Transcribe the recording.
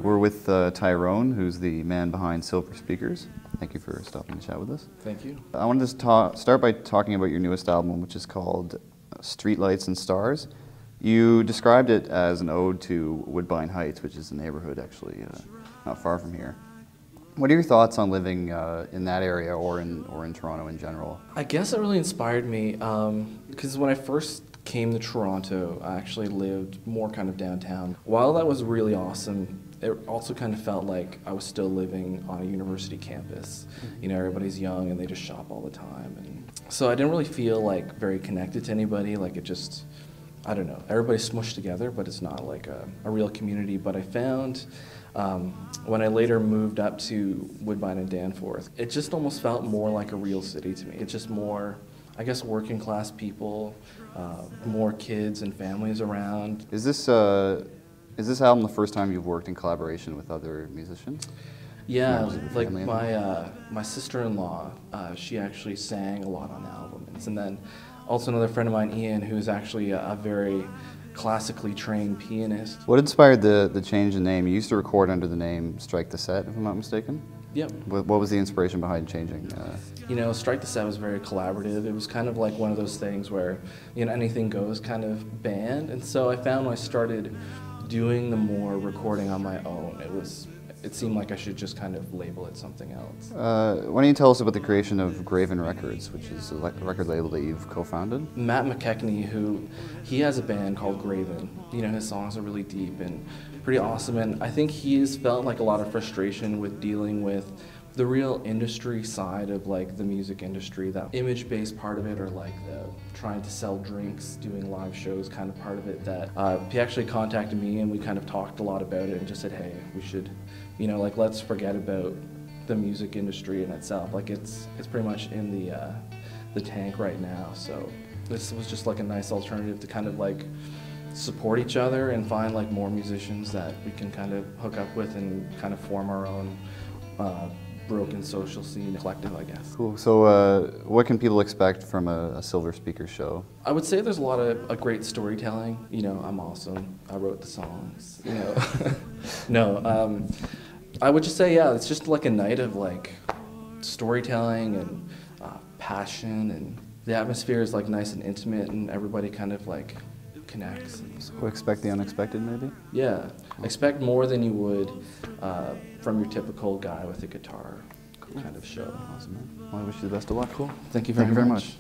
We're with Tyrone, who's the man behind Silver Speakers. Thank you for stopping to chat with us. Thank you. I wanted to start by talking about your newest album, which is called Streetlights and Stars. You described it as an ode to Woodbine Heights, which is a neighborhood actually not far from here. What are your thoughts on living in that area or in Toronto in general? I guess it really inspired me because when I first came to Toronto, I actually lived more kind of downtown. While that was really awesome, it also kind of felt like I was still living on a university campus. You know, everybody's young and they just shop all the time. And so I didn't really feel like very connected to anybody. Like it just, I don't know, everybody's smushed together, but it's not like a real community. But I found when I later moved up to Woodbine and Danforth, it just almost felt more like a real city to me. It's just more, I guess, working class people, more kids and families around. Is this album the first time you've worked in collaboration with other musicians? Yeah, like my sister-in-law, she actually sang a lot on the album. And then also another friend of mine, Ian, who's actually a very classically trained pianist. What inspired the change in name? You used to record under the name Strike the Set, if I'm not mistaken? Yep. What was the inspiration behind changing? You know, Strike the Set was very collaborative. It was kind of like one of those things where, you know, anything goes kind of band. And so I found when I started doing the more recording on my own, it seemed like I should just kind of label it something else. Why don't you tell us about the creation of Graven Records, which is a record label that you've co-founded? Matt McKechnie, he has a band called Graven. You know, his songs are really deep and pretty awesome, and I think he's felt like a lot of frustration with dealing with the real industry side of like the music industry, that image-based part of it, or like the trying to sell drinks, doing live shows kind of part of it, that he actually contacted me and we kind of talked a lot about it and just said, hey, we should, you know, like let's forget about the music industry in itself. Like it's pretty much in the tank right now. So this was just like a nice alternative to kind of like support each other and find like more musicians that we can kind of hook up with and kind of form our own broken social scene collective, I guess. Cool. So what can people expect from a Silver Speakers show? I would say there's a lot of great storytelling. You know, I'm awesome. I wrote the songs, you know. No, I would just say, yeah, it's just like a night of like storytelling and passion, and the atmosphere is like nice and intimate and everybody kind of like connects. So expect the unexpected, maybe? Yeah, expect more than you would from your typical guy with a guitar kind of show. Awesome, man. Well, I wish you the best of luck. Cool. Thank you very much.